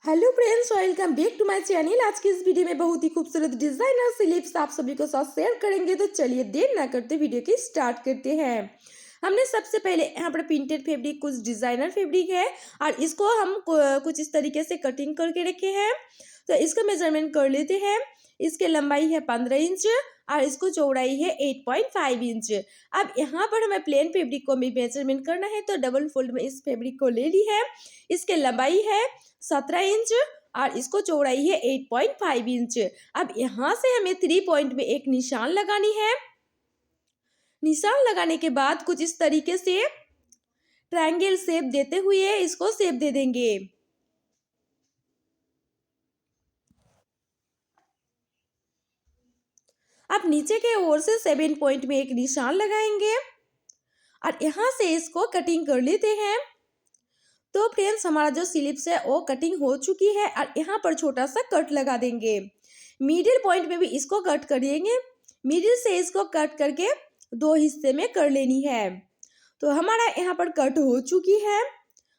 Hello friends, welcome back to my channel. आज की इस वीडियो में बहुत ही खूबसूरत डिजाइनर स्लीव्स आप सभी को साथ शेयर करेंगे। तो चलिए देर ना करते वीडियो की स्टार्ट करते हैं। हमने सबसे पहले यहाँ पर प्रिंटेड फैब्रिक, कुछ डिजाइनर फैब्रिक है और इसको हम कुछ इस तरीके से कटिंग करके रखे हैं। तो इसका मेजरमेंट कर लेते हैं। इसके लंबाई है 15 इंच और इसको चौड़ाई है 8.5 इंच। अब यहाँ पर हमें प्लेन फैब्रिक को भी मेजरमेंट करना है, तो डबल फोल्ड में इस फैब्रिक को ले ली है। इसके लंबाई है 17 इंच और इसको चौड़ाई है 8.5 इंच। अब यहाँ से हमें 3 पॉइंट में एक निशान लगानी है। निशान लगाने के बाद कुछ इस तरीके से ट्रायंगल शेप देते हुए इसको शेप दे देंगे। अब नीचे के ओर से 7 पॉइंट में एक निशान लगाएंगे और यहाँ से इसको कटिंग कर लेते हैं। तो फ्रेंड्स, हमारा जो स्लीव्स है वो कटिंग हो चुकी है और यहाँ पर छोटा सा कट लगा देंगे। मिडिल पॉइंट में भी इसको कट कर देंगे। मिडिल से इसको कट करके 2 हिस्से में कर लेनी है। तो हमारा यहाँ पर कट हो चुकी है।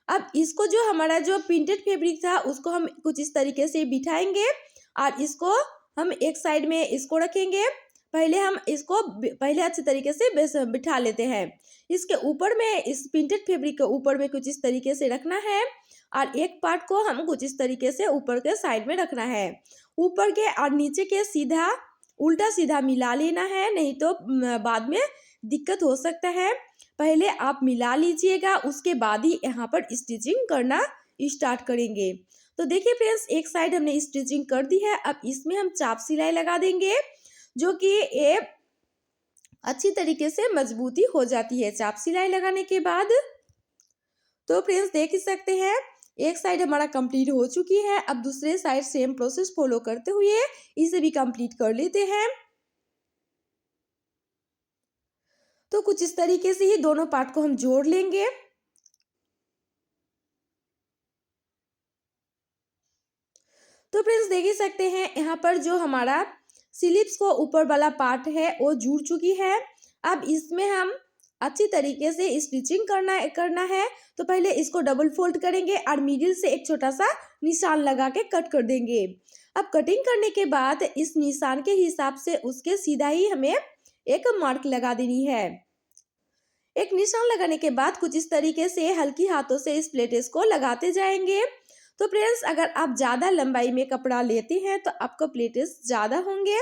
अब इसको जो हमारा जो प्रिंटेड फैब्रिक था उसको हम कुछ इस तरीके से बिठाएंगे और इसको हम एक साइड में इसको रखेंगे। पहले हम इसको पहले अच्छे तरीके से बिठा लेते हैं। इसके ऊपर में इस प्रिंटेड फैब्रिक के ऊपर में कुछ इस तरीके से रखना है और एक पार्ट को हम कुछ इस तरीके से ऊपर के साइड में रखना है। ऊपर के और नीचे के सीधा उल्टा सीधा मिला लेना है, नहीं तो बाद में दिक्कत हो सकता है। पहले आप मिला लीजिएगा, उसके बाद ही यहाँ पर स्टिचिंग करना स्टार्ट करेंगे। तो देखिए फ्रेंड्स, एक साइड हमने स्टिचिंग कर दी है। अब इसमें हम चाप सिलाई लगा देंगे, जो कि ये अच्छी तरीके से मजबूती हो जाती है चाप सिलाई लगाने के बाद। तो फ्रेंड्स, देख ही सकते हैं एक साइड हमारा कंप्लीट हो चुकी है। अब दूसरे साइड सेम प्रोसेस फॉलो करते हुए इसे भी कंप्लीट कर लेते हैं। तो कुछ इस तरीके से ही दोनों पार्ट को हम जोड़ लेंगे। तो फ्रेंड्स, देख ही सकते हैं यहाँ पर जो हमारा स्लीव्स को ऊपर वाला पार्ट है वो जुड़ चुकी है। अब इसमें हम अच्छी तरीके से स्टिचिंग करना है। तो पहले इसको डबल फोल्ड करेंगे और मिडिल से एक छोटा सा निशान लगा के कट कर देंगे। अब कटिंग करने के बाद इस निशान के हिसाब से उसके सीधा ही हमें एक मार्क लगा देनी है। एक निशान लगाने के बाद कुछ इस तरीके से हल्की हाथों से इस प्लेटेस को लगाते जाएंगे। तो फ्रेंड्स, अगर आप ज़्यादा लंबाई में कपड़ा लेते हैं तो आपको प्लेटेस ज़्यादा होंगे।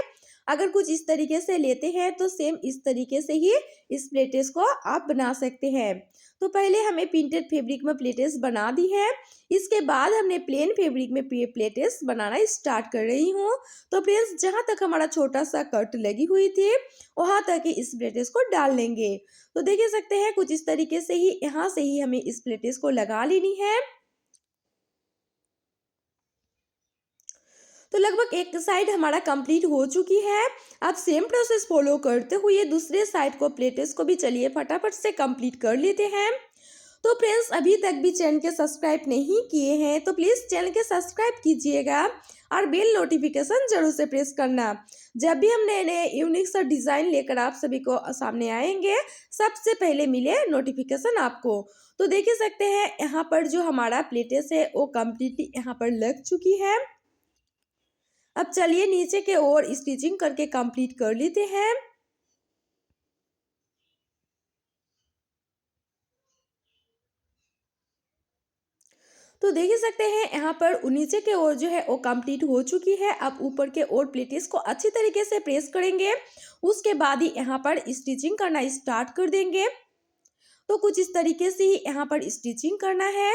अगर कुछ इस तरीके से लेते हैं तो सेम इस तरीके से ही इस प्लेटेस को आप बना सकते हैं। तो पहले हमें प्रिंटेड फैब्रिक में प्लेटेस बना दी है। इसके बाद हमने प्लेन फैब्रिक में प्लेटेस बनाना स्टार्ट कर रही हूँ। तो फ्रेंड्स, जहाँ तक हमारा छोटा सा कट लगी हुई थी वहाँ तक ही इस प्लेटेस को डाल लेंगे। तो देख सकते हैं कुछ इस तरीके से ही यहाँ से ही हमें इस प्लेटेस को लगा लेनी है। तो लगभग एक साइड हमारा कंप्लीट हो चुकी है। अब सेम प्रोसेस फॉलो करते हुए दूसरे साइड को प्लेटेस को भी चलिए फटाफट से कंप्लीट कर लेते हैं। तो फ्रेंड्स, अभी तक भी चैनल के सब्सक्राइब नहीं किए हैं तो प्लीज़ चैनल के सब्सक्राइब कीजिएगा और बेल नोटिफिकेशन जरूर से प्रेस करना। जब भी हम नए नए यूनिक सा डिज़ाइन लेकर आप सभी को सामने आएंगे, सबसे पहले मिले नोटिफिकेशन आपको। तो देख ही सकते हैं यहाँ पर जो हमारा प्लेटेस है वो कम्प्लीटली यहाँ पर लग चुकी है। अब चलिए नीचे के ओर स्टिचिंग करके कंप्लीट कर लेते हैं। तो देख ही सकते हैं यहाँ पर नीचे के ओर जो है वो कंप्लीट हो चुकी है। अब ऊपर के ओर प्लेटेस को अच्छी तरीके से प्रेस करेंगे, उसके बाद ही यहाँ पर स्टिचिंग करना स्टार्ट कर देंगे। तो कुछ इस तरीके से ही यहाँ पर स्टिचिंग करना है।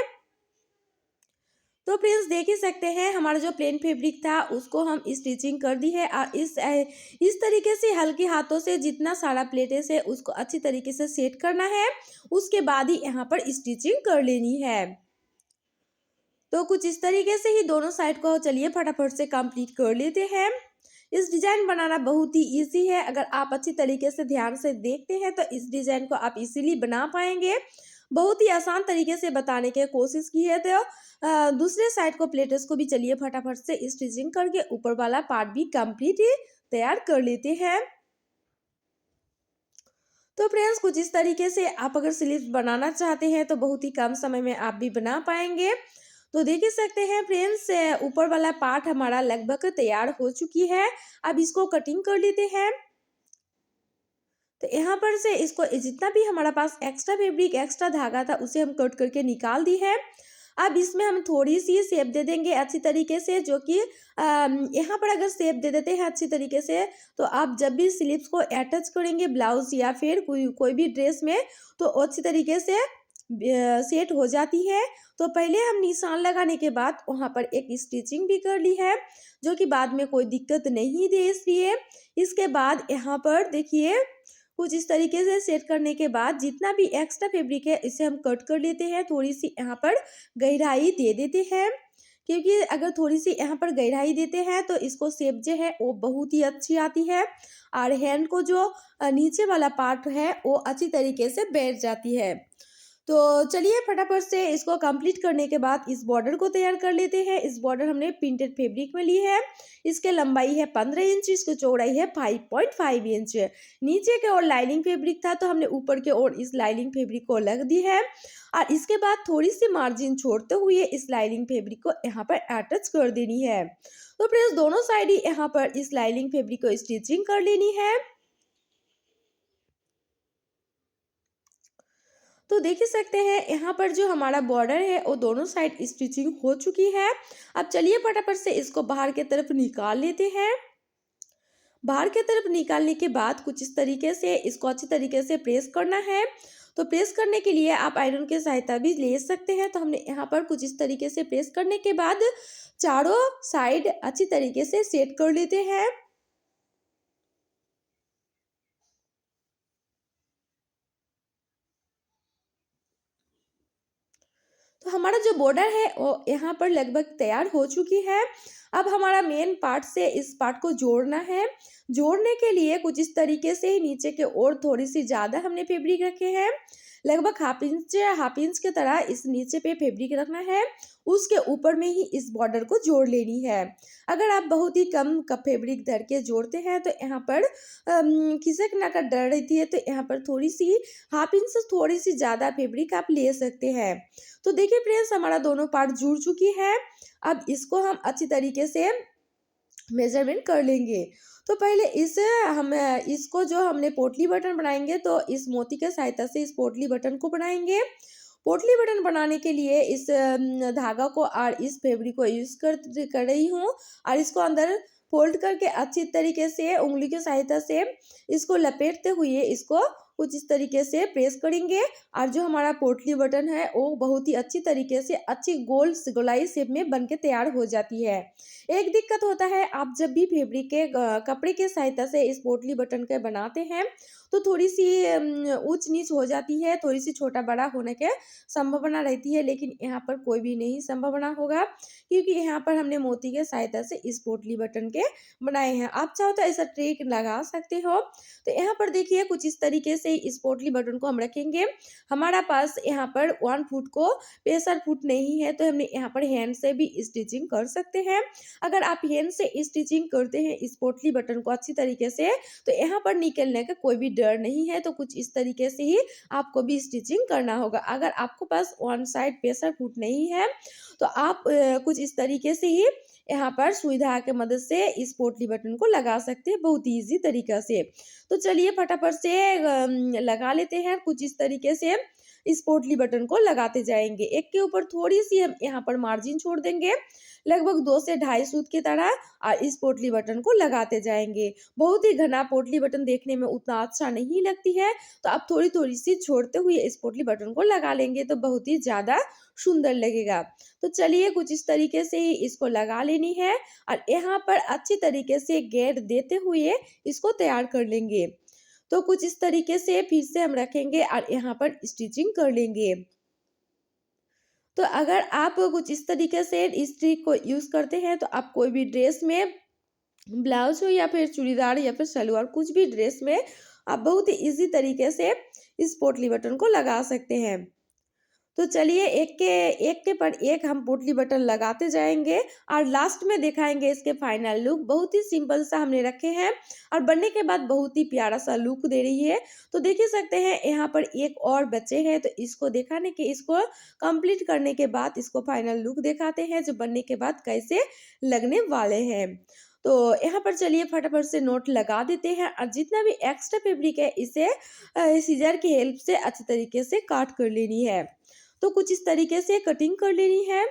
तो फ्रेंड्स, देख ही सकते हैं हमारा जो प्लेन फैब्रिक था उसको हम स्टिचिंग कर दी है और इस तरीके से हल्के हाथों से जितना सारा प्लेटेस है उसको अच्छी तरीके से सेट करना है। उसके बाद ही यहाँ पर स्टिचिंग कर लेनी है। तो कुछ इस तरीके से ही दोनों साइड को चलिए फटाफट से कंप्लीट कर लेते हैं। इस डिज़ाइन बनाना बहुत ही इजी है। अगर आप अच्छी तरीके से ध्यान से देखते हैं तो इस डिज़ाइन को आप इजीली बना पाएंगे। बहुत ही आसान तरीके से बताने की कोशिश की है। तो दूसरे साइड को प्लेटेस को भी चलिए फटाफट से स्टिचिंग करके ऊपर वाला पार्ट भी कंप्लीट तैयार कर लेते हैं। तो फ्रेंड्स, कुछ इस तरीके से आप अगर स्लीव्स बनाना चाहते हैं तो बहुत ही कम समय में आप भी बना पाएंगे। तो देख ही सकते हैं फ्रेंड्स, ऊपर वाला पार्ट हमारा लगभग तैयार हो चुकी है। अब इसको कटिंग कर लेते हैं। तो यहाँ पर से इसको जितना भी हमारा पास एक्स्ट्रा फैब्रिक एक्स्ट्रा धागा था उसे हम कट करके निकाल दी है। अब इसमें हम थोड़ी सी शेप दे देंगे अच्छी तरीके से, जो कि यहाँ पर अगर शेप दे देते हैं अच्छी तरीके से तो आप जब भी स्लीव्स को अटैच करेंगे ब्लाउज या फिर कोई कोई भी ड्रेस में तो अच्छी तरीके से सेट हो जाती है। तो पहले हम निशान लगाने के बाद वहाँ पर एक स्टिचिंग भी कर ली है, जो कि बाद में कोई दिक्कत नहीं दे इसलिए। इसके बाद यहाँ पर देखिए कुछ इस तरीके से सेट करने के बाद जितना भी एक्स्ट्रा फैब्रिक है इसे हम कट कर लेते हैं। थोड़ी सी यहाँ पर गहराई दे देते हैं, क्योंकि अगर थोड़ी सी यहाँ पर गहराई देते हैं तो इसको शेप जो है वो बहुत ही अच्छी आती है और हैंड को जो नीचे वाला पार्ट है वो अच्छी तरीके से बैठ जाती है। तो चलिए फटाफट से इसको कंप्लीट करने के बाद इस बॉर्डर को तैयार कर लेते हैं। इस बॉर्डर हमने प्रिंटेड फैब्रिक में ली है। इसके लंबाई है 15 इंच, इसकी चौड़ाई है 5.5 इंच। नीचे के ओर लाइनिंग फैब्रिक था तो हमने ऊपर के ओर इस लाइनिंग फैब्रिक को लग दी है और इसके बाद थोड़ी सी मार्जिन छोड़ते हुए इस लाइनिंग फैब्रिक को यहाँ पर अटैच कर देनी है। तो फ्रेंड्स दोनों साइड ही यहाँ पर इस लाइनिंग फैब्रिक को स्टिचिंग कर लेनी है। तो देख ही सकते हैं यहाँ पर जो हमारा बॉर्डर है वो दोनों साइड स्टिचिंग हो चुकी है। अब चलिए फटाफट से इसको बाहर की तरफ निकाल लेते हैं। बाहर की तरफ निकालने के बाद कुछ इस तरीके से इसको अच्छी तरीके से प्रेस करना है। तो प्रेस करने के लिए आप आयरन की सहायता भी ले सकते हैं। तो हमने यहाँ पर कुछ इस तरीके से प्रेस करने के बाद चारों साइड अच्छी तरीके से सेट कर लेते हैं। तो हमारा जो बॉर्डर है वो यहाँ पर लगभग तैयार हो चुकी है। अब हमारा मेन पार्ट से इस पार्ट को जोड़ना है। जोड़ने के लिए कुछ इस तरीके से ही नीचे के और थोड़ी सी ज़्यादा हमने फैब्रिक रखे हैं, लगभग हाफ इंच के तरह इस नीचे पे फैब्रिक रखना है। उसके ऊपर में ही इस बॉर्डर को जोड़ लेनी है। अगर आप बहुत ही कम का फैब्रिक धर के जोड़ते हैं तो यहाँ पर खिसकना का डर रहती है, तो यहाँ पर थोड़ी सी हाफ इंच से थोड़ी सी ज़्यादा फैब्रिक आप ले सकते हैं। तो देखिए फ्रेंड्स हमारा दोनों पार्ट जुड़ चुकी है। अब इसको हम अच्छी तरीके से मेजरमेंट कर लेंगे। तो पहले हम इसको जो हमने पोटली बटन बनाएंगे तो इस मोती के सहायता से इस पोटली बटन को बनाएंगे। पोटली बटन बनाने के लिए इस धागा को और इस फैब्रिक को यूज कर रही हूँ और इसको अंदर फोल्ड करके अच्छी तरीके से उंगली की सहायता से इसको लपेटते हुए इसको कुछ इस तरीके से प्रेस करेंगे और जो हमारा पोटली बटन है वो बहुत ही अच्छी तरीके से अच्छी गोलाई शेप में बन के तैयार हो जाती है। एक दिक्कत होता है, आप जब भी फैब्रिक के कपड़े के सहायता से इस पोटली बटन के बनाते हैं तो थोड़ी सी ऊंच नीच हो जाती है, थोड़ी सी छोटा बड़ा होने के संभावना रहती है, लेकिन यहाँ पर कोई भी नहीं संभावना होगा क्योंकि यहाँ पर हमने मोती के सहायता से इस पोटली बटन के बनाए हैं। आप चाहो तो ऐसा ट्रिक लगा सकते हो। तो यहाँ पर देखिए कुछ इस तरीके से इस पोटली बटन को हम रखेंगे। हमारा पास यहाँ पर 1 फुट को प्रेशर फुट नहीं है तो हमने यहाँ पर हैंड से भी स्टिचिंग कर सकते हैं। अगर आप हैंड से स्टिचिंग करते हैं इस पोटली बटन को अच्छी तरीके से तो यहाँ पर निकलने का कोई भी डर नहीं है। तो कुछ इस तरीके से ही आपको भी स्टिचिंग करना होगा। अगर आपको पास वन साइड प्रेशर फुट नहीं है तो आप कुछ इस तरीके से ही यहाँ पर सुई धागा की मदद से इस पोटली बटन को लगा सकते हैं बहुत इजी तरीका से। तो चलिए फटाफट से लगा लेते हैं। कुछ इस तरीके से इस पोटली बटन को लगाते जाएंगे। एक के ऊपर थोड़ी सी हम यहाँ पर मार्जिन छोड़ देंगे, लगभग 2 से 2.5 सूत की तरह, और इस पोटली बटन को लगाते जाएंगे। बहुत ही घना पोटली बटन देखने में उतना अच्छा नहीं लगती है, तो आप थोड़ी थोड़ी सी छोड़ते हुए इस पोटली बटन को लगा लेंगे तो बहुत ही ज़्यादा सुंदर लगेगा। तो चलिए कुछ इस तरीके से ही इसको लगा लेनी है और यहाँ पर अच्छी तरीके से घेर देते हुए इसको तैयार कर लेंगे। तो कुछ इस तरीके से फिर से हम रखेंगे और यहाँ पर स्टिचिंग कर लेंगे। तो अगर आप कुछ इस तरीके से इस ट्रिक को यूज़ करते हैं तो आप कोई भी ड्रेस में, ब्लाउज हो या फिर चूड़ीदार या फिर सलवार, कुछ भी ड्रेस में आप बहुत ही ईजी तरीके से इस पोटली बटन को लगा सकते हैं। तो चलिए एक के पर एक हम पोटली बटन लगाते जाएंगे और लास्ट में दिखाएंगे इसके फाइनल लुक। बहुत ही सिंपल सा हमने रखे हैं और बनने के बाद बहुत ही प्यारा सा लुक दे रही है। तो देख ही सकते हैं यहाँ पर एक और बच्चे हैं, तो इसको दिखाने के इसको कंप्लीट करने के बाद इसको फाइनल लुक दिखाते हैं जो बनने के बाद कैसे लगने वाले हैं। तो यहाँ पर चलिए फटाफट से नोट लगा देते हैं और जितना भी एक्स्ट्रा फैब्रिक है इसे सीजर की हेल्प से अच्छी तरीके से काट कर लेनी है। तो कुछ इस तरीके से कटिंग कर लेनी है।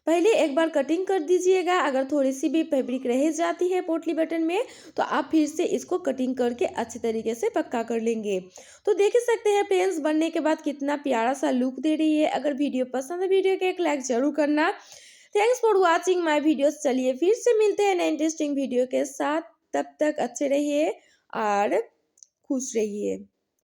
पहले एक बार कटिंग कर दीजिएगा। अगर थोड़ी सी भी फैब्रिक रह जाती है पोटली बटन में तो आप फिर से इसको कटिंग करके अच्छे तरीके से पक्का कर लेंगे। तो देख ही सकते हैं फ्रेंड्स बनने के बाद कितना प्यारा सा लुक दे रही है। अगर वीडियो पसंद है वीडियो को एक लाइक जरूर करना। Thanks for watching my videos. चलिए फिर से मिलते हैं नए इंटरेस्टिंग वीडियो के साथ। तब तक अच्छे रहिए और खुश रहिए।